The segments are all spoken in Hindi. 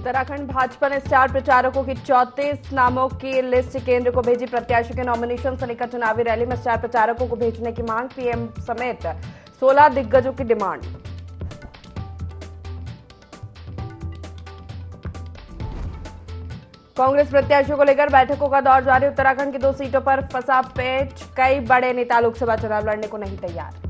उत्तराखंड भाजपा ने स्टार प्रचारकों की 34 नामों की लिस्ट केंद्र को भेजी। प्रत्याशियों के नॉमिनेशन से लेकर चुनावी रैली में स्टार प्रचारकों को भेजने की मांग। पीएम समेत 16 दिग्गजों की डिमांड। कांग्रेस प्रत्याशियों को लेकर बैठकों का दौर जारी। उत्तराखंड की 2 सीटों पर फंसा पेच। कई बड़े नेता लोकसभा चुनाव लड़ने को नहीं तैयार।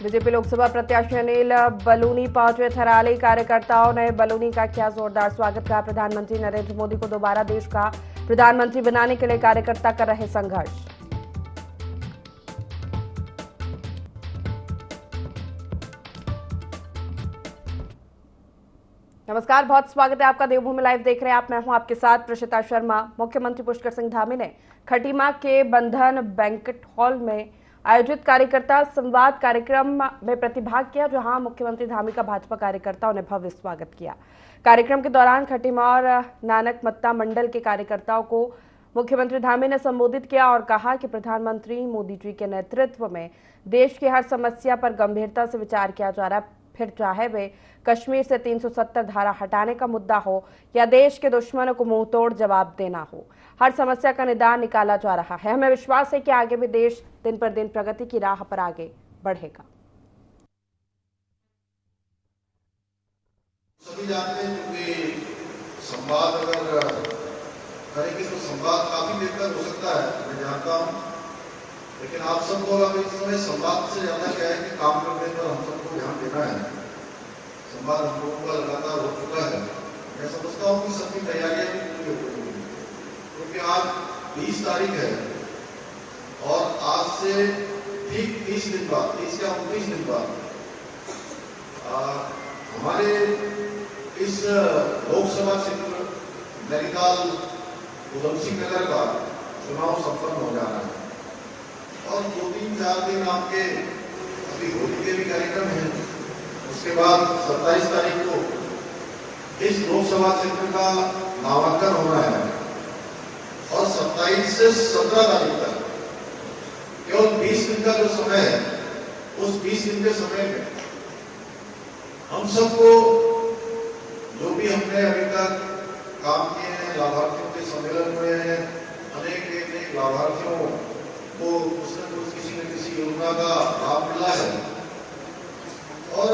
बीजेपी लोकसभा प्रत्याशी अनिल बलूनी पहुंचे थराली। कार्यकर्ताओं ने बलूनी का किया जोरदार स्वागत। कहा प्रधानमंत्री नरेंद्र मोदी को दोबारा देश का प्रधानमंत्री बनाने के लिए कार्यकर्ता कर रहे संघर्ष। नमस्कार, बहुत स्वागत है आपका। देवभूमि लाइव देख रहे हैं आप। मैं हूं आपके साथ प्रशिता शर्मा। मुख्यमंत्री पुष्कर सिंह धामी ने खटीमा के बंधन बैंक्वेट हॉल में आयोजित कार्यकर्ता संवाद कार्यक्रम में प्रतिभाग किया, जहां मुख्यमंत्री धामी का भाजपा कार्यकर्ताओं ने भव्य स्वागत किया। कार्यक्रम के दौरान खटीमा और नानक मत्ता मंडल के कार्यकर्ताओं को मुख्यमंत्री धामी ने संबोधित किया और कहा कि प्रधानमंत्री मोदी जी के नेतृत्व में देश की हर समस्या पर गंभीरता से विचार किया जा रहा है। फिर चाहे वे कश्मीर से 370 धारा हटाने का मुद्दा हो या देश के दुश्मनों को मुंहतोड़ जवाब देना हो, हर समस्या का निदान निकाला जा रहा है। हमें विश्वास है कि आगे भी देश दिन पर दिन प्रगति की राह पर आगे बढ़ेगा। सभी जानते हैं कि संवाद अगर करेंगे तो संवाद काफी बेहतर हो सकता है, मैं जानता हूं, लेकिन आप सबको अब इस समय संवाद से ज्यादा क्या है कि काम करने पर हम सबको ध्यान देना है। संवाद हम लोगों का लगातार हो चुका है। मैं समझता हूँ कि सबकी तैयारियां भी पूरी हो गई हैं, क्योंकि आज 20 तारीख है और आज से ठीक 30 दिन बाद, 30 या 29 दिन बाद हमारे इस लोकसभा क्षेत्र नैनीताल उधमसिंह नगर का चुनाव संपन्न हो जाना है और 2-3-4 दिन आपके अभी होली के भी कार्यक्रम हैं। उसके बाद 27 तारीख को इस लोकसभा क्षेत्र का नामांकन होना है और 27 से 17 तारीख तक केवल 20 दिन का जो समय है, उस 20 दिन के समय में हम सबको जो भी हमने अभी तक काम किए हैं, लाभार्थियों के सम्मेलन हुए हैं, अनेक लाभार्थियों को कुछ न कुछ किसी न किसी योजना का लाभ मिला है और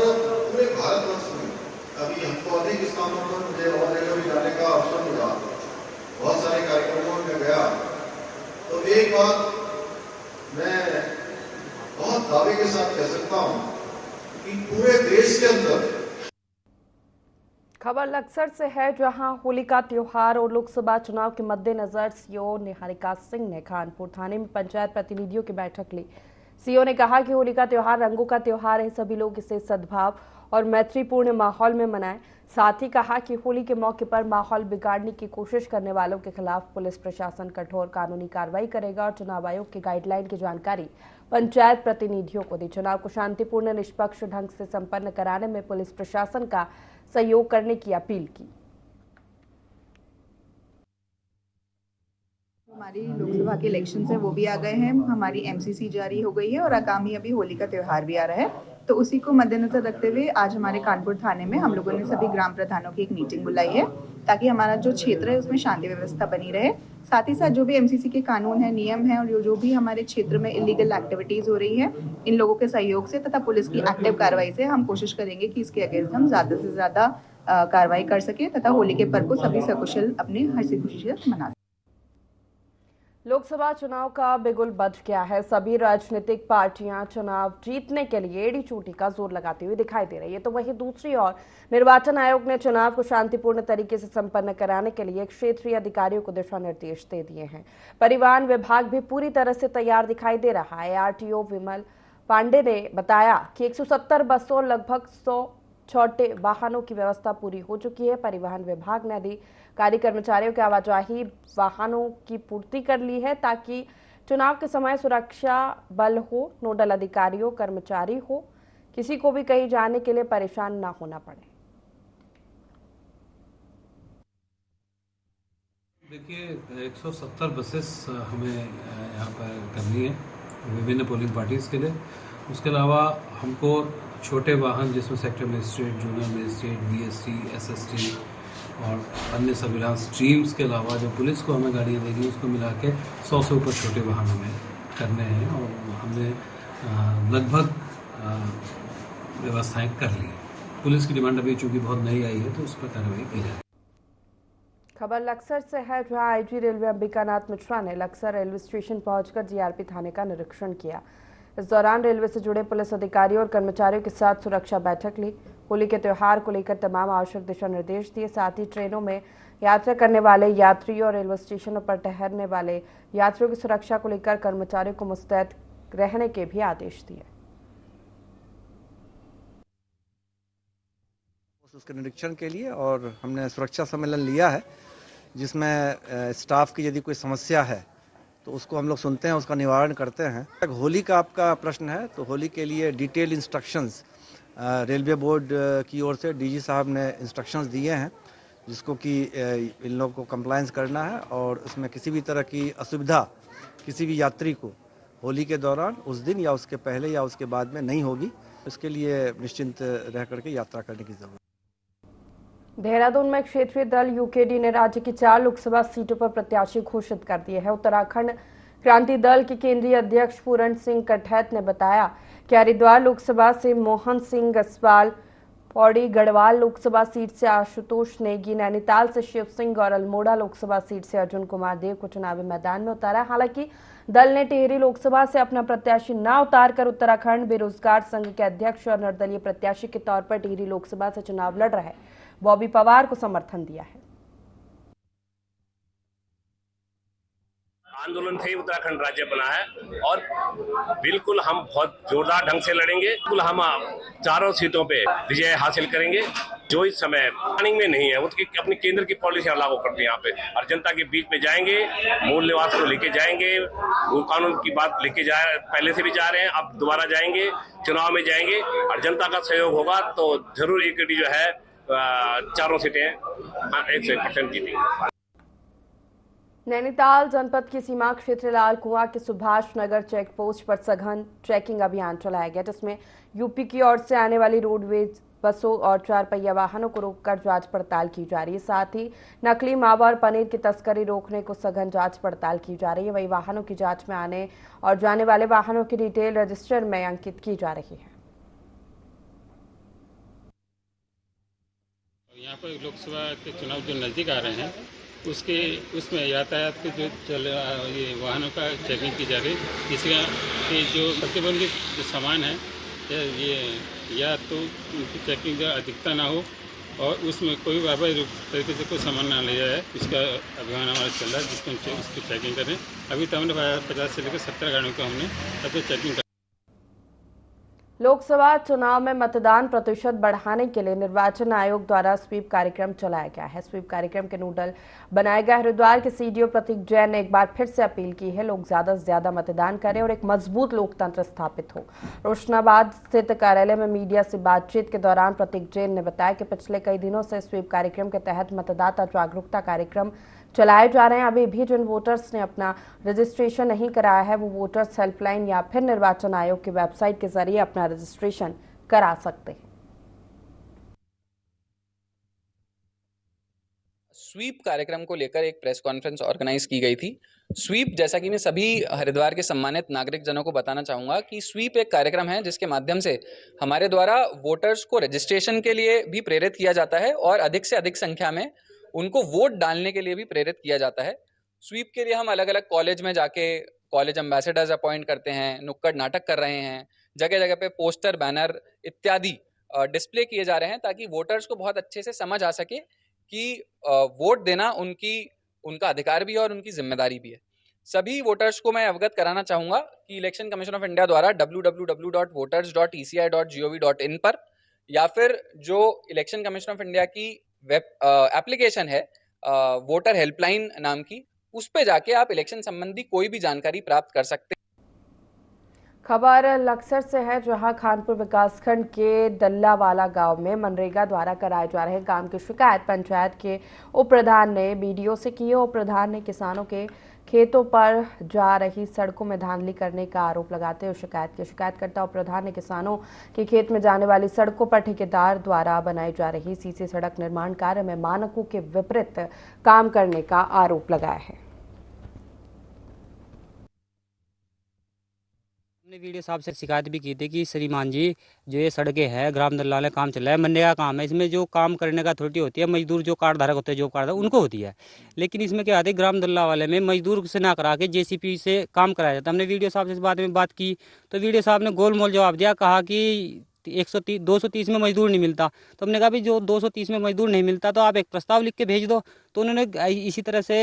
पूरे भारतवर्ष में अभी हमको अनेक स्थानों पर मुझे और जगह भी जाने का अवसर मिला, बहुत सारे कार्यक्रमों में गया। तो एक बात मैं बहुत दावे के साथ कह सकता हूं कि पूरे देश के अंदर। खबर लक्सर से है, जहां होली का त्योहार और लोकसभा चुनाव के मद्देनजर सीओ निहारिका सिंह ने खानपुर थाने में पंचायत प्रतिनिधियों की बैठक ली। सीओ ने कहा कि होली का त्योहार रंगों का त्योहार है, सभी लोग इसे सद्भाव और मैत्रीपूर्ण माहौल में मनाएं। साथ ही कहा कि होली के मौके पर माहौल बिगाड़ने की कोशिश करने वालों के खिलाफ पुलिस प्रशासन कठोर कानूनी कार्रवाई करेगा और चुनाव आयोग की गाइडलाइन की जानकारी पंचायत प्रतिनिधियों को दी। चुनाव को शांतिपूर्ण निष्पक्ष ढंग से संपन्न कराने में पुलिस प्रशासन का सहयोग करने की अपील की। हमारी लोकसभा के इलेक्शन है वो भी आ गए हैं, हमारी एमसीसी जारी हो गई है और आगामी अभी होली का त्यौहार भी आ रहा है, तो उसी को मद्देनजर रखते हुए आज हमारे कानपुर थाने में हम लोगों ने सभी ग्राम प्रधानों की एक मीटिंग बुलाई है, ताकि हमारा जो क्षेत्र है उसमें शांति व्यवस्था बनी रहे। साथ ही साथ जो भी एमसीसी के कानून है, नियम है और जो भी हमारे क्षेत्र में इलीगल एक्टिविटीज हो रही है, इन लोगों के सहयोग से तथा पुलिस की एक्टिव कार्रवाई से हम कोशिश करेंगे कि इसके अगेंस्ट हम ज्यादा से ज्यादा कार्रवाई कर सके तथा होली के पर्व को सभी सकुशल अपने हंसी खुशी से मना। लोकसभा चुनाव का बिगुल बज गया है। सभी राजनीतिक पार्टियां चुनाव जीतने के लिए एड़ी चोटी का जोर लगाती हुई दिखाई दे रही है, तो वहीं दूसरी ओर निर्वाचन आयोग ने चुनाव को शांतिपूर्ण तरीके से संपन्न कराने के लिए क्षेत्रीय अधिकारियों को दिशा निर्देश दे दिए हैं। परिवहन विभाग भी पूरी तरह से तैयार दिखाई दे रहा है। आरटीओ विमल पांडे ने बताया कि 170 बसों और लगभग 100 छोटे वाहनों की व्यवस्था पूरी हो चुकी है। परिवहन विभाग ने अधिकारी कर्मचारियों के आवाजाही वाहनों की पूर्ति कर ली है, ताकि चुनाव के समय सुरक्षा बल हो, नोडल अधिकारियों कर्मचारी हो, किसी को भी कहीं जाने के लिए परेशान ना होना पड़े। देखिए 170 बसेस हमें यहाँ पर करनी है विभिन्न पोलिंग पार्टीज़ के लिए। उसके अलावा हमको छोटे वाहन जिसमें sector magistrate, junior magistrate, BSc, SST और अन्य सर्विलांस टीम्स के अलावा जो पुलिस को हमें गाड़ियाँ देगी उसको मिला के 100 से ऊपर छोटे वाहन हमें करने हैं और हमने लगभग व्यवस्थाएं कर ली हैं। पुलिस की डिमांड अभी चूँकि बहुत नई आई है तो उस पर कार्रवाई की जाए। खबर लक्सर से है, जहां आईजी रेलवे अंबिकानाथ मिश्रा ने लक्सर रेलवे स्टेशन पहुंचकर जीआरपी थाने का निरीक्षण किया। इस दौरान रेलवे से जुड़े पुलिस अधिकारियों और कर्मचारियों के साथ सुरक्षा बैठक ली। होली के त्योहार को लेकर तमाम आवश्यक दिशा निर्देश दिए। साथ ही ट्रेनों में यात्रा करने वाले यात्रियों और रेलवे स्टेशनों पर ठहरने वाले यात्रियों की सुरक्षा को लेकर कर्मचारियों को मुस्तैद रहने के भी आदेश दिए। उसके निरीक्षण के लिए और हमने सुरक्षा सम्मेलन लिया है जिसमें स्टाफ की यदि कोई समस्या है तो उसको हम लोग सुनते हैं, उसका निवारण करते हैं। होली का आपका प्रश्न है तो होली के लिए डिटेल इंस्ट्रक्शंस रेलवे बोर्ड की ओर से डीजी साहब ने इंस्ट्रक्शंस दिए हैं जिसको कि इन लोगों को कंप्लायंस करना है और उसमें किसी भी तरह की असुविधा किसी भी यात्री को होली के दौरान उस दिन या उसके पहले या उसके बाद में नहीं होगी। इसके लिए निश्चिंत रह करके यात्रा करने की जरूरत है। देहरादून में क्षेत्रीय दल यूकेडी ने राज्य की 4 लोकसभा सीटों पर प्रत्याशी घोषित कर दिए हैं। उत्तराखंड क्रांति दल के केंद्रीय अध्यक्ष पूरण सिंह कठैत ने बताया कि हरिद्वार लोकसभा से मोहन सिंह गसवाल, पौड़ी गढ़वाल लोकसभा सीट से आशुतोष नेगी, नैनीताल से शिव सिंह और अल्मोड़ा लोकसभा सीट से अर्जुन कुमार देव को चुनावी मैदान में उतारा। हालांकि दल ने टिहरी लोकसभा से अपना प्रत्याशी न उतारकर उत्तराखंड बेरोजगार संघ के अध्यक्ष और निर्दलीय प्रत्याशी के तौर पर टिहरी लोकसभा से चुनाव लड़ रहे बॉबी पवार को समर्थन दिया है। आंदोलन से ही उत्तराखंड राज्य बना है और बिल्कुल हम बहुत जोरदार ढंग से लड़ेंगे। बिल्कुल हम 4 सीटों पे विजय हासिल करेंगे। जो इस समय प्लानिंग में नहीं है उसकी अपनी केंद्र की पॉलिसियां लागू करते हैं यहाँ पे और जनता के बीच में जाएंगे, मूल निवास को लेके जाएंगे, वो कानून की बात लेके पहले से भी जा रहे हैं, अब दोबारा जाएंगे, चुनाव में जाएंगे और जनता का सहयोग होगा तो जरूर यूकेडी जो है 4 सीटें 100% जीतेंगे। नैनीताल जनपद की सीमा क्षेत्र लाल कुआं के सुभाष नगर चेक पोस्ट पर सघन चेकिंग अभियान चलाया गया, जिसमें यूपी की ओर से आने वाली रोडवेज बसों और 4 पहिया वाहनों को रोककर जांच पड़ताल की जा रही है। साथ ही नकली मावा और पनीर की तस्करी रोकने को सघन जांच पड़ताल की जा रही है। वही वाहनों की जांच में आने और जाने वाले वाहनों की डिटेल रजिस्टर में अंकित की जा रही है। यहाँ पर लोकसभा के चुनाव जो नज़दीक आ रहे हैं उसमें यातायात के जो ये वाहनों का चेकिंग की जा रही है, जिसका कि जो प्रतिबंधित जो सामान है या तो उनकी चेकिंग जो अधिकता ना हो और उसमें कोई व्यापारी तरीके से कोई सामान ना ले जाए, इसका अभियान हमारा चल रहा है जिसको हम उसकी चेकिंग करें। अभी तो हमने 50 से लेकर 70 गाड़ियों को हमने अब तो चेकिंग। लोकसभा चुनाव में मतदान प्रतिशत बढ़ाने के लिए निर्वाचन आयोग द्वारा स्वीप कार्यक्रम चलाया गया है। स्वीप कार्यक्रम के नोडल बनाए गए हरिद्वार के सीडीओ प्रतीक जैन ने एक बार फिर से अपील की है, लोग ज्यादा से ज्यादा मतदान करें और एक मजबूत लोकतंत्र स्थापित हो। रोशनाबाद स्थित कार्यालय में मीडिया से बातचीत के दौरान प्रतीक जैन ने बताया कि पिछले कई दिनों से स्वीप कार्यक्रम के तहत मतदाता जागरूकता कार्यक्रम चलाए जा रहे हैं। अभी भी जिन वोटर्स ने अपना रजिस्ट्रेशन नहीं कराया है वो वोटर्स हेल्पलाइन या फिर निर्वाचन आयोग की वेबसाइट के जरिए अपना रजिस्ट्रेशन करा सकते हैं। स्वीप कार्यक्रम को लेकर एक प्रेस कॉन्फ्रेंस ऑर्गेनाइज की गई थी। स्वीप, जैसा कि मैं सभी हरिद्वार के सम्मानित नागरिक जनों को बताना चाहूँगा कि स्वीप एक कार्यक्रम है जिसके माध्यम से हमारे द्वारा वोटर्स को रजिस्ट्रेशन के लिए भी प्रेरित किया जाता है और अधिक से अधिक संख्या में उनको वोट डालने के लिए भी प्रेरित किया जाता है। स्वीप के लिए हम अलग अलग कॉलेज में जाके कॉलेज एम्बेसडर्स अपॉइंट करते हैं, नुक्कड़ नाटक कर रहे हैं, जगह जगह पे पोस्टर, बैनर इत्यादि डिस्प्ले किए जा रहे हैं ताकि वोटर्स को बहुत अच्छे से समझ आ सके कि वोट देना उनका अधिकार भी है और उनकी जिम्मेदारी भी है। सभी वोटर्स को मैं अवगत कराना चाहूँगा कि इलेक्शन कमीशन ऑफ इंडिया द्वारा www.voters.eci.gov.in पर या फिर जो इलेक्शन कमीशन ऑफ इंडिया की वेब एप्लीकेशन है वोटर हेल्पलाइन नाम की, उस पे जाके आप इलेक्शन संबंधी कोई भी जानकारी प्राप्त कर सकते हैं। खबर लक्सर से है, जहां खानपुर विकासखंड के दल्लावाला गांव में मनरेगा द्वारा कराए जा रहे काम की शिकायत पंचायत के उप प्रधान ने बीडीओ से की। उप प्रधान ने किसानों के खेतों पर जा रही सड़कों में धांधली करने का आरोप लगाते हुए शिकायतकर्ता उप प्रधान ने किसानों के खेत में जाने वाली सड़कों पर ठेकेदार द्वारा बनाई जा रही सीसी सड़क निर्माण कार्य में मानकों के विपरीत काम करने का आरोप लगाया है। हमने वीडियो साहब से शिकायत भी की थी कि श्रीमान जी, जो ये सड़कें हैं ग्राम दल्लाले काम चल रहा है, मनरेगा काम है, इसमें जो काम करने का अथॉरिटी होती है मजदूर जो कार्ड धारक होते हैं, जॉब कार्ड उनको होती है। लेकिन इसमें क्या होता है, ग्राम दल्ला वाले में मजदूर से ना करा के जेसीपी से काम कराया जाता है। हमने वीडियो साहब से इस बारे में बात की तो वीडियो साहब ने गोलमोल जवाब दिया, कहा कि 230 में मजदूर नहीं मिलता। तो हमने कहा भी जो 230 में मजदूर नहीं मिलता तो आप एक प्रस्ताव लिख के भेज दो। तो उन्होंने इसी तरह से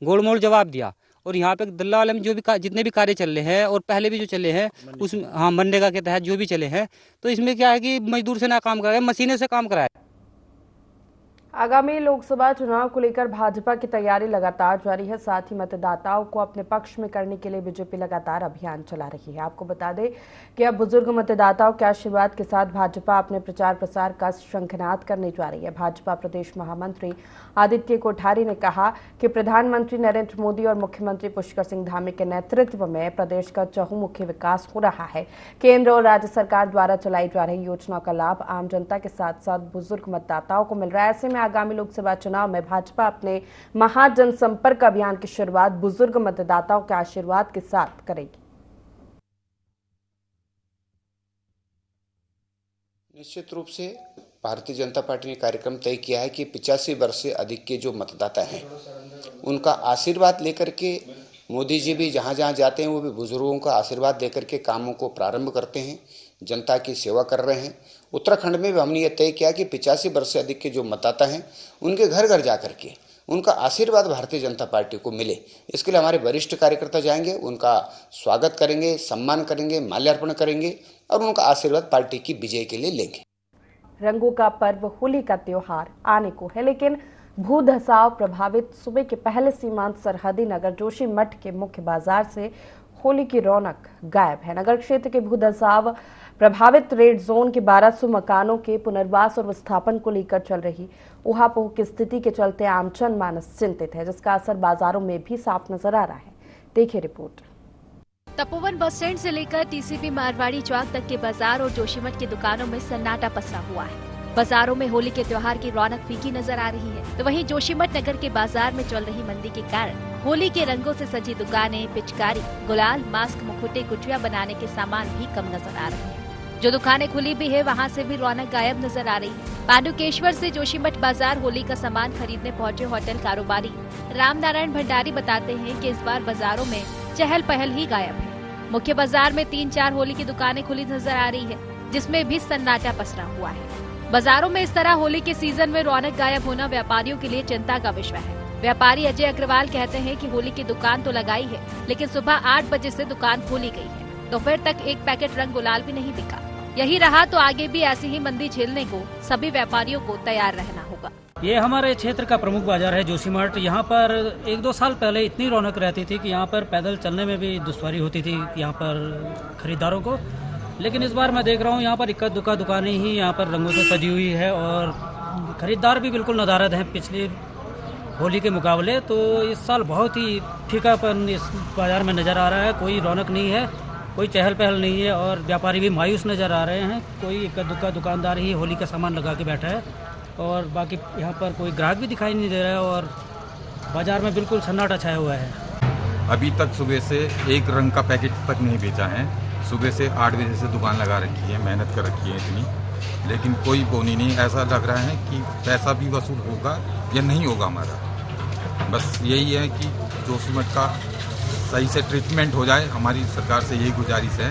गोलमोल जवाब दिया। और यहाँ पे दल्ला वाले में जो भी जितने भी कार्य चल रहे हैं और पहले भी जो चले हैं उसमें मनरेगा के तहत जो भी चले हैं, तो इसमें क्या है कि मजदूर से ना काम कराया, मशीनें से काम कराया। आगामी लोकसभा चुनाव को लेकर भाजपा की तैयारी लगातार जारी है। साथ ही मतदाताओं को अपने पक्ष में करने के लिए बीजेपी लगातार अभियान चला रही है। आपको बता दें कि अब बुजुर्ग मतदाताओं के आशीर्वाद के साथ भाजपा अपने प्रचार प्रसार का शंखनाद करने जा रही है। भाजपा प्रदेश महामंत्री आदित्य कोठारी ने कहा कि प्रधानमंत्री नरेंद्र मोदी और मुख्यमंत्री पुष्कर सिंह धामी के नेतृत्व में प्रदेश का चहुमुखी विकास हो रहा है। केंद्र और राज्य सरकार द्वारा चलाई जा रही योजनाओं का लाभ आम जनता के साथ साथ बुजुर्ग मतदाताओं को मिल रहा है। ऐसे में आगामी लोकसभा चुनाव में भाजपा अपने महाजनसंपर्क अभियान की शुरुआत बुजुर्ग मतदाताओं के आशीर्वाद के साथ करेगी। निश्चित रूप से भारतीय जनता पार्टी ने कार्यक्रम तय किया है कि 85 वर्ष से अधिक के जो मतदाता हैं उनका आशीर्वाद लेकर के मोदी जी भी जहां जहां जाते हैं वो भी बुजुर्गों का आशीर्वाद लेकर के कामों को प्रारंभ करते हैं, जनता की सेवा कर रहे हैं। उत्तराखंड में भी हमने ये तय किया कि 85 वर्ष से अधिक के जो मतदाता हैं उनके घर घर जा करके उनका आशीर्वाद भारतीय जनता पार्टी को मिले, इसके लिए हमारे वरिष्ठ कार्यकर्ता जाएंगे, उनका स्वागत करेंगे, सम्मान करेंगे, माल्यार्पण करेंगे और उनका आशीर्वाद पार्टी की विजय के लिए लेंगे। रंगों का पर्व होली का त्योहार आने को है, लेकिन भू धसाव प्रभावित सूबे के पहले सीमांत सरहदी नगर जोशीमठ के मुख्य बाजार से होली की रौनक गायब है। नगर क्षेत्र के भू धसाव प्रभावित रेड जोन के 1200 मकानों के पुनर्वास और विस्थापन को लेकर चल रही ऊहापोह की स्थिति के चलते आमजन मानस चिंतित है, जिसका असर बाजारों में भी साफ नजर आ रहा है। देखिए रिपोर्ट। तपोवन बस स्टैंड से लेकर टीसीपी मारवाड़ी चौक तक के बाजार और जोशीमठ की दुकानों में सन्नाटा पसरा हुआ है। बाजारों में होली के त्योहार की रौनक फीकी नजर आ रही है, तो वहीं जोशीमठ नगर के बाजार में चल रही मंदी के कारण होली के रंगों से सजी दुकानें, पिचकारी, गुलाल, मास्क, मुखौटे, गुठिया बनाने के सामान भी कम नजर आ रहे हैं। जो दुकानें खुली भी है वहां से भी रौनक गायब नजर आ रही है। पांडुकेश्वर से जोशीमठ बाजार होली का सामान खरीदने पहुंचे होटल कारोबारी राम नारायण भंडारी बताते हैं कि इस बार बाजारों में चहल पहल ही गायब है। मुख्य बाजार में 3-4 होली की दुकानें खुली नजर आ रही है, जिसमें भी सन्नाटा पसरा हुआ है। बाजारों में इस तरह होली के सीजन में रौनक गायब होना व्यापारियों के लिए चिंता का विषय है। व्यापारी अजय अग्रवाल कहते हैं कि होली की दुकान तो लगाई है, लेकिन सुबह 8 बजे से दुकान खोली गई है, दोपहर तक एक पैकेट रंग गुलाल भी नहीं बिका। यही रहा तो आगे भी ऐसी ही मंदी झेलने को सभी व्यापारियों को तैयार रहना होगा। ये हमारे क्षेत्र का प्रमुख बाजार है जोशीमठ। यहाँ पर 1-2 साल पहले इतनी रौनक रहती थी कि यहाँ पर पैदल चलने में भी दुश्वारी होती थी यहाँ पर खरीदारों को, लेकिन इस बार मैं देख रहा हूँ यहाँ पर इक्का दुक्का दुकानें ही यहाँ पर रंगों से सजी हुई है और खरीदार भी बिल्कुल नदारद हैं पिछली होली के मुकाबले। तो इस साल बहुत ही फीकापन इस बाजार में नज़र आ रहा है, कोई रौनक नहीं है, कोई चहल पहल नहीं है और व्यापारी भी मायूस नज़र आ रहे हैं। कोई इक्का दुक्का दुकानदार ही होली का सामान लगा के बैठा है और बाकी यहाँ पर कोई ग्राहक भी दिखाई नहीं दे रहा है और बाजार में बिल्कुल सन्नाटा छाया हुआ है। अभी तक सुबह से एक रंग का पैकेट तक नहीं बेचा है। सुबह से 8 बजे से दुकान लगा रखी है, मेहनत कर रखी है इतनी, लेकिन कोई बोनी नहीं। ऐसा लग रहा है कि पैसा भी वसूल होगा या नहीं होगा हमारा। बस यही है कि जोशीमठ का सही से ट्रीटमेंट हो जाए, हमारी सरकार से यही गुजारिश है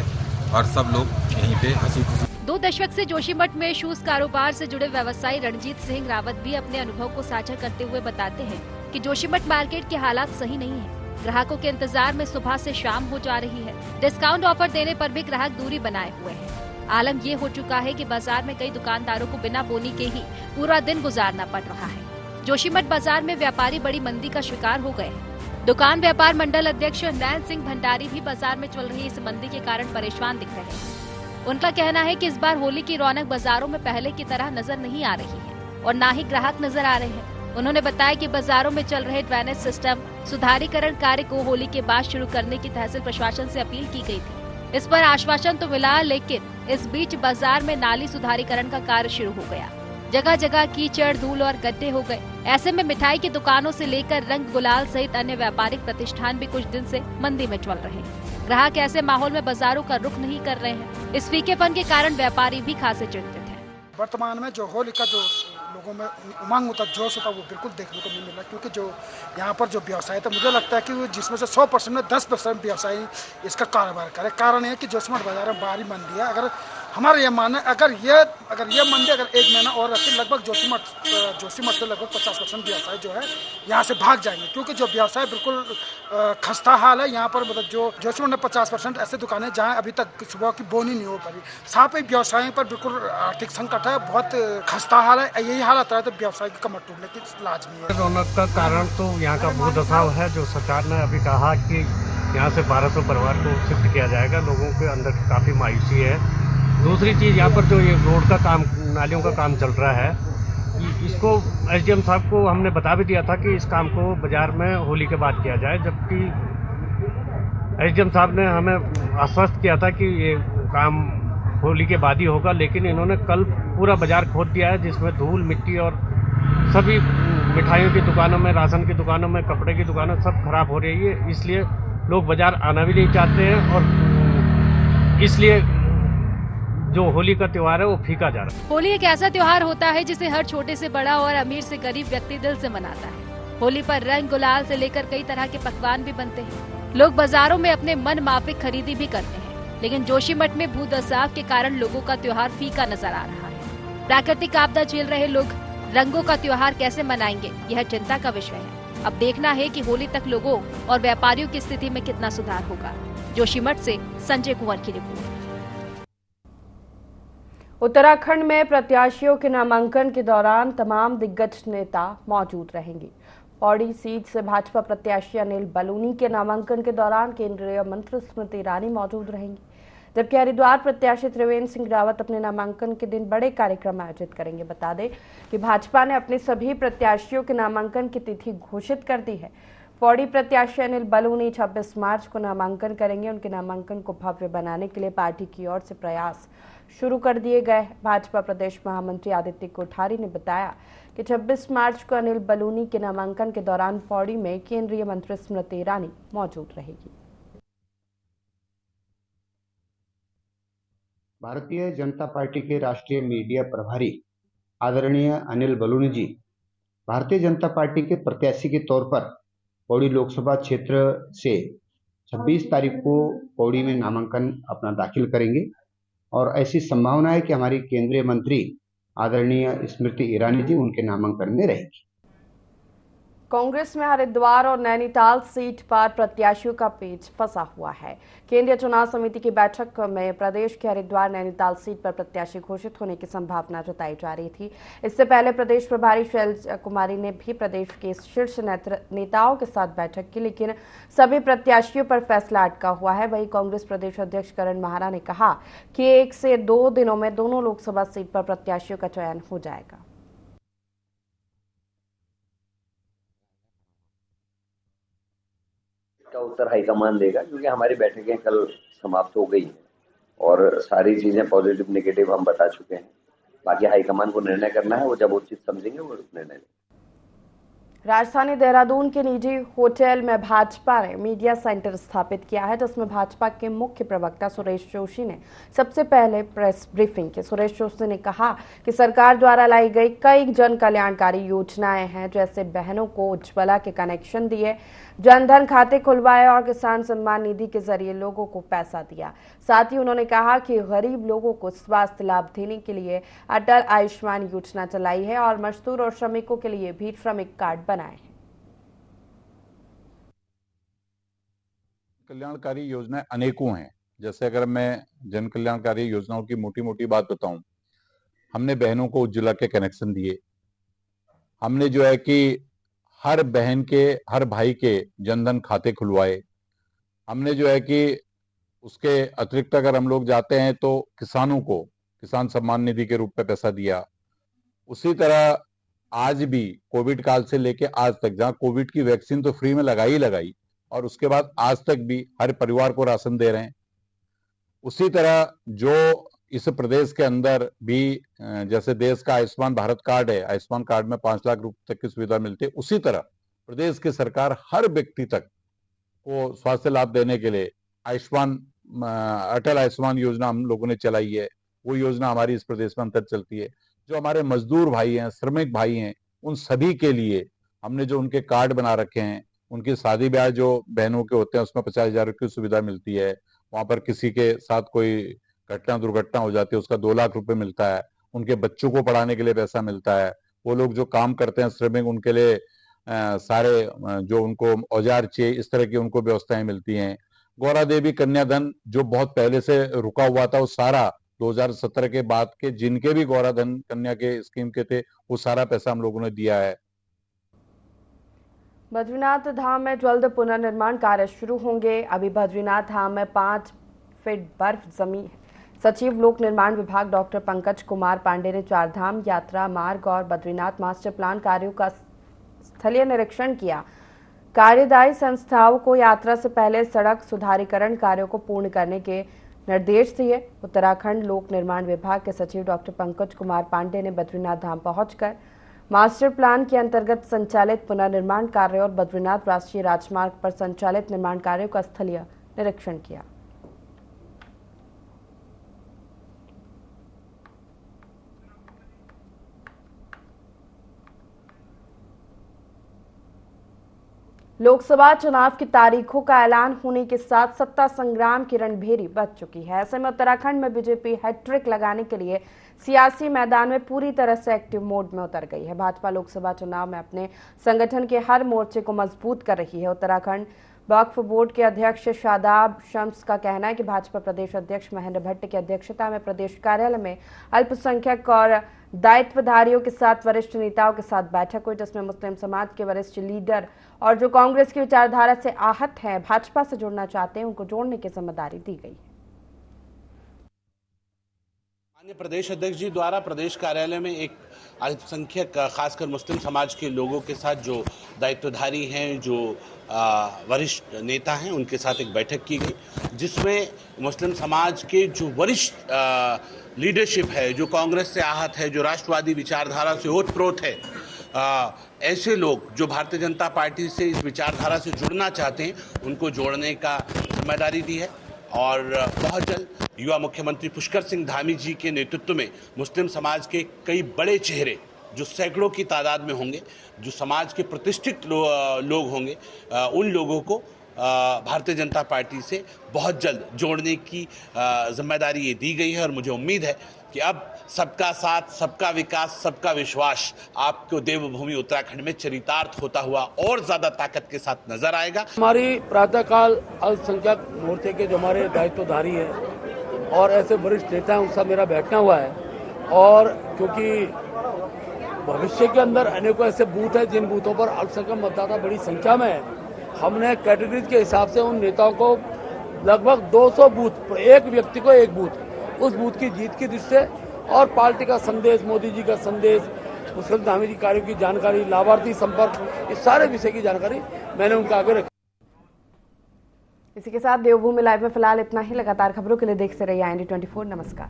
और सब लोग यहीं पे हंसी खुशी। 2 दशक से जोशीमठ में शूज कारोबार से जुड़े व्यवसायी रणजीत सिंह रावत भी अपने अनुभव को साझा करते हुए बताते हैं कि जोशीमठ मार्केट के हालात सही नहीं है। ग्राहकों के इंतजार में सुबह से शाम हो जा रही है। डिस्काउंट ऑफर देने पर भी ग्राहक दूरी बनाए हुए हैं। आलम ये हो चुका है कि बाजार में कई दुकानदारों को बिना बोनी के ही पूरा दिन गुजारना पड़ रहा है। जोशीमठ बाजार में व्यापारी बड़ी मंदी का शिकार हो गए हैं। दुकान व्यापार मंडल अध्यक्ष नैन सिंह भंडारी भी बाजार में चल रही इस मंदी के कारण परेशान दिख रहे हैं। उनका कहना है कि इस बार होली की रौनक बाजारों में पहले की तरह नजर नहीं आ रही है और न ही ग्राहक नजर आ रहे हैं। उन्होंने बताया कि बाजारों में चल रहे ड्रेनेज सिस्टम सुधारीकरण कार्य को होली के बाद शुरू करने की तहसील प्रशासन से अपील की गई थी। इस पर आश्वासन तो मिला, लेकिन इस बीच बाजार में नाली सुधारीकरण का कार्य शुरू हो गया। जगह जगह कीचड़, धूल और गड्ढे हो गए। ऐसे में मिठाई की दुकानों से लेकर रंग गुलाल सहित अन्य व्यापारिक प्रतिष्ठान भी कुछ दिन से मंदी में चल रहे हैं। ग्राहक ऐसे माहौल में बाजारों का रुख नहीं कर रहे हैं। इस फीकेपन के कारण व्यापारी भी खासे चिंतित हैं। वर्तमान में जो होली का जो लोगों में उमंग होता, जोश होता, वो बिल्कुल देखने को नहीं मिल रहा, क्योंकि जो यहाँ पर जो व्यवसाय था, मुझे लगता है कि जिसमें से 100% में 10% व्यवसायी इसका कारोबार करे। कारण है कि जोशीमठ बाजार में भारी मंदी है। अगर हमारा ये मानना है, अगर ये मंदी अगर 1 महीना और रहती, लगभग जोशीमठ से लगभग 50% व्यवसाय जो है यहाँ से भाग जाएंगे, क्योंकि जो व्यवसाय बिल्कुल खस्ता हाल है यहाँ पर। मतलब जो जोशीमठ में 50% ऐसे दुकानें जहाँ अभी तक सुबह की बोनी नहीं हो पाई। साथ ही व्यवसाय पर बिल्कुल आर्थिक संकट है, बहुत खस्ता हाल है। यही हालत रहा तो व्यवसाय की कमर टूटने की लाजमी है। रौनक का कारण तो यहाँ का भूदसाव है। जो सरकार ने अभी कहा कि यहाँ से 1200 परिवार को शिफ्ट किया जाएगा, लोगों के अंदर काफ़ी मायूसी है। दूसरी चीज़, यहाँ पर जो ये रोड का काम, नालियों का काम चल रहा है, इसको एसडीएम साहब को हमने बता भी दिया था कि इस काम को बाजार में होली के बाद किया जाए, जबकि एसडीएम साहब ने हमें आश्वस्त किया था कि ये काम होली के बाद ही होगा। लेकिन इन्होंने कल पूरा बाजार खोद दिया है, जिसमें धूल, मिट्टी और सभी मिठाइयों की दुकानों में, राशन की दुकानों में, कपड़े की दुकानों सब खराब हो रही है। इसलिए लोग बाजार आना भी नहीं चाहते हैं और इसलिए जो होली का त्योहार है वो फीका जा रहा है। होली एक ऐसा त्योहार होता है जिसे हर छोटे से बड़ा और अमीर से गरीब व्यक्ति दिल से मनाता है। होली पर रंग गुलाल से लेकर कई तरह के पकवान भी बनते हैं। लोग बाजारों में अपने मन माफिक खरीदी भी करते हैं, लेकिन जोशीमठ में भूदसाव के कारण लोगों का त्योहार फीका नजर आ रहा है। प्राकृतिक आपदा झेल रहे लोग रंगों का त्योहार कैसे मनाएंगे, यह चिंता का विषय है। अब देखना है कि होली तक लोगों और व्यापारियों की स्थिति में कितना सुधार होगा। जोशीमठ से संजय कुंवर की रिपोर्ट। उत्तराखंड में प्रत्याशियों के नामांकन के दौरान तमाम दिग्गज नेता मौजूद रहेंगे। पौड़ी सीट से भाजपा प्रत्याशी अनिल बलूनी के नामांकन के दौरान केंद्रीय मंत्री स्मृति ईरानी मौजूद रहेंगी, जबकि हरिद्वार प्रत्याशी त्रिवेंद्र सिंह रावत अपने नामांकन के दिन बड़े कार्यक्रम आयोजित करेंगे। बता दें कि भाजपा ने अपने सभी प्रत्याशियों के नामांकन की तिथि घोषित कर दी है। पौड़ी प्रत्याशी अनिल बलूनी 26 मार्च को नामांकन करेंगे। उनके नामांकन को भव्य बनाने के लिए पार्टी की ओर से प्रयास शुरू कर दिए गए। भाजपा प्रदेश महामंत्री आदित्य कोठारी ने बताया कि 26 मार्च को अनिल बलूनी के नामांकन के दौरान पौड़ी में केंद्रीय मंत्री स्मृति ईरानी मौजूद रहेगी। भारतीय जनता पार्टी के राष्ट्रीय मीडिया प्रभारी आदरणीय अनिल बलूनी जी भारतीय जनता पार्टी के प्रत्याशी के तौर पर पौड़ी लोकसभा क्षेत्र से 26 तारीख को पौड़ी में नामांकन अपना दाखिल करेंगे और ऐसी संभावना है कि हमारी केंद्रीय मंत्री आदरणीय स्मृति ईरानी जी उनके नामांकन में रहेगी। कांग्रेस में हरिद्वार और नैनीताल सीट पर प्रत्याशियों का पेच फंसा हुआ है। केंद्रीय चुनाव समिति की बैठक में प्रदेश के हरिद्वार नैनीताल सीट पर प्रत्याशी घोषित होने की संभावना जताई जा रही थी। इससे पहले प्रदेश प्रभारी शैलजा कुमारी ने भी प्रदेश के शीर्ष नेताओं के साथ बैठक की, लेकिन सभी प्रत्याशियों पर फैसला अटका हुआ है। वहीं कांग्रेस प्रदेश अध्यक्ष करण माहरा ने कहा कि 1 से 2 दिनों में दोनों लोकसभा सीट पर प्रत्याशियों का चयन हो जाएगा। का उत्तर हाईकमान देगा, क्योंकि हमारी बैठकें कल समाप्त हो गई हैं और सारी चीजें पॉजिटिव नेगेटिव हम बता चुके हैं। बाकी हाईकमान को निर्णय करना है, वो जब उचित समझेंगे वो निर्णय लेंगे। राजधानी देहरादून के निजी होटल में भाजपा ने मीडिया सेंटर स्थापित किया है, जिसमें भाजपा के मुख्य प्रवक्ता सुरेश जोशी ने सबसे पहले प्रेस ब्रीफिंग की। सुरेश जोशी ने कहा कि सरकार द्वारा लाई गई कई जन कल्याणकारी योजनाएं हैं, जैसे बहनों को उज्ज्वला के कनेक्शन दिए, जनधन खाते खुलवाए और किसान सम्मान निधि के जरिए लोगों को पैसा दिया। साथ ही उन्होंने कहा कि गरीब लोगों को स्वास्थ्य लाभ देने के लिए अटल आयुष्मान योजना चलाई है और मजदूर और श्रमिकों के लिए भी श्रमिक कार्ड बनाए हैं। कल्याणकारी योजनाएं अनेकों हैं। जैसे अगर मैं जन कल्याणकारी योजनाओं की मोटी मोटी बात बताऊं, हमने बहनों को उज्ज्वला के कनेक्शन दिए। हमने जो है कि हर बहन के, हर भाई के जनधन खाते खुलवाए। हमने जो है कि उसके अतिरिक्त अगर हम लोग जाते हैं तो किसानों को किसान सम्मान निधि के रूप में पैसा दिया। उसी तरह आज भी कोविड काल से लेके आज तक, जहां कोविड की वैक्सीन तो फ्री में लगाई और उसके बाद आज तक भी हर परिवार को राशन दे रहे हैं। उसी तरह जो इस प्रदेश के अंदर भी जैसे देश का आयुष्मान भारत कार्ड है, आयुष्मान कार्ड में 5 लाख रुपए तक की सुविधा मिलती है, उसी तरह प्रदेश की सरकार हर व्यक्ति तक को स्वास्थ्य लाभ देने के लिए अटल आयुष्मान योजना हम लोगों ने चलाई है। वो योजना हमारी इस प्रदेश में अंतर चलती है। जो हमारे मजदूर भाई हैं, श्रमिक भाई हैं, उन सभी के लिए हमने जो उनके कार्ड बना रखे हैं, उनकी शादी ब्याह जो बहनों के होते हैं उसमें 50,000 की सुविधा मिलती है। वहां पर किसी के साथ कोई घटना दुर्घटना हो जाती है उसका 2 लाख रुपए मिलता है। उनके बच्चों को पढ़ाने के लिए पैसा मिलता है। वो लोग जो काम करते हैं श्रमिक, उनके लिए सारे जो उनको औजार चाहिए इस तरह की उनको व्यवस्थाएं मिलती हैं। गौरा देवी कन्याधन जो बहुत पहले से रुका हुआ था, वो सारा 2017 के बाद के जिनके भी गौरा धन कन्या के स्कीम के थे वो सारा पैसा हम लोगों ने दिया है। बद्रीनाथ धाम में जल्द पुनर्निर्माण कार्य शुरू होंगे। अभी बद्रीनाथ धाम में 5 फीट बर्फ जमी है। सचिव लोक निर्माण विभाग डॉक्टर पंकज कुमार पांडे ने चारधाम यात्रा मार्ग और बद्रीनाथ मास्टर प्लान कार्यों का स्थलीय निरीक्षण किया। कार्यदायी संस्थाओं को यात्रा से पहले सड़क सुधारीकरण कार्यों को पूर्ण करने के निर्देश दिए। उत्तराखंड लोक निर्माण विभाग के सचिव डॉक्टर पंकज कुमार पांडे ने बद्रीनाथ धाम पहुंचकर मास्टर प्लान के अंतर्गत संचालित पुनर्निर्माण कार्य और बद्रीनाथ राष्ट्रीय राजमार्ग पर संचालित निर्माण कार्यों का स्थलीय निरीक्षण किया। लोकसभा चुनाव की तारीखों का ऐलान होने के साथ सत्ता संग्राम की रणभेरी बज चुकी है। ऐसे में उत्तराखंड में बीजेपी हैट्रिक लगाने के लिए सियासी मैदान में पूरी तरह से एक्टिव मोड में उतर गई है। भाजपा लोकसभा चुनाव में अपने संगठन के हर मोर्चे को मजबूत कर रही है। उत्तराखंड वक्फ बोर्ड के अध्यक्ष शादाब शम्स का कहना है कि भाजपा प्रदेश अध्यक्ष महेंद्र भट्ट की अध्यक्षता में प्रदेश कार्यालय में अल्पसंख्यक और दायित्वधारियों के साथ वरिष्ठ नेताओं के साथ बैठक हुई, जिसमें मुस्लिम समाज के वरिष्ठ लीडर और जो कांग्रेस की विचारधारा से आहत हैं, भाजपा से जुड़ना चाहते हैं, उनको जोड़ने की जिम्मेदारी दी गई। माननीय प्रदेश अध्यक्ष जी द्वारा प्रदेश कार्यालय में एक अल्पसंख्यक खासकर मुस्लिम समाज के लोगों के साथ जो दायित्वधारी हैं, जो वरिष्ठ नेता हैं, उनके साथ एक बैठक की गई, जिसमें मुस्लिम समाज के जो वरिष्ठ लीडरशिप है, जो कांग्रेस से आहत है, जो राष्ट्रवादी विचारधारा से ओतप्रोत है, ऐसे लोग जो भारतीय जनता पार्टी से इस विचारधारा से जुड़ना चाहते हैं, उनको जोड़ने का जिम्मेदारी दी है। और बहुत जल्द युवा मुख्यमंत्री पुष्कर सिंह धामी जी के नेतृत्व में मुस्लिम समाज के कई बड़े चेहरे जो सैकड़ों की तादाद में होंगे, जो समाज के प्रतिष्ठित लोग होंगे, उन लोगों को भारतीय जनता पार्टी से बहुत जल्द जोड़ने की जिम्मेदारी ये दी गई है। और मुझे उम्मीद है कि अब सबका साथ, सबका विकास, सबका विश्वास आपको देवभूमि उत्तराखंड में चरितार्थ होता हुआ और ज्यादा ताकत के साथ नजर आएगा। हमारी प्रातःकाल अल्पसंख्यक मोर्चे के जो हमारे दायित्वधारी हैं और ऐसे वरिष्ठ नेता हैं, उनके साथ मेरा बैठना हुआ है। और क्योंकि भविष्य के अंदर अनेकों ऐसे बूथ हैं जिन बूथों पर अल्पसंख्यक मतदाता बड़ी संख्या में है, हमने कैटेगरीज के हिसाब से उन नेताओं को लगभग 200 बूथ, एक व्यक्ति को एक बूथ, उस बूथ की जीत की दृष्टि से और पार्टी का संदेश, मोदी जी का संदेश, मुस्लिम धामी जी कार्यों की जानकारी, लाभार्थी संपर्क, इस सारे विषय की जानकारी मैंने उनके आगे रखी। इसी के साथ देवभूमि लाइव में फिलहाल इतना ही। लगातार खबरों के लिए देखते रहिए IND 24। नमस्कार।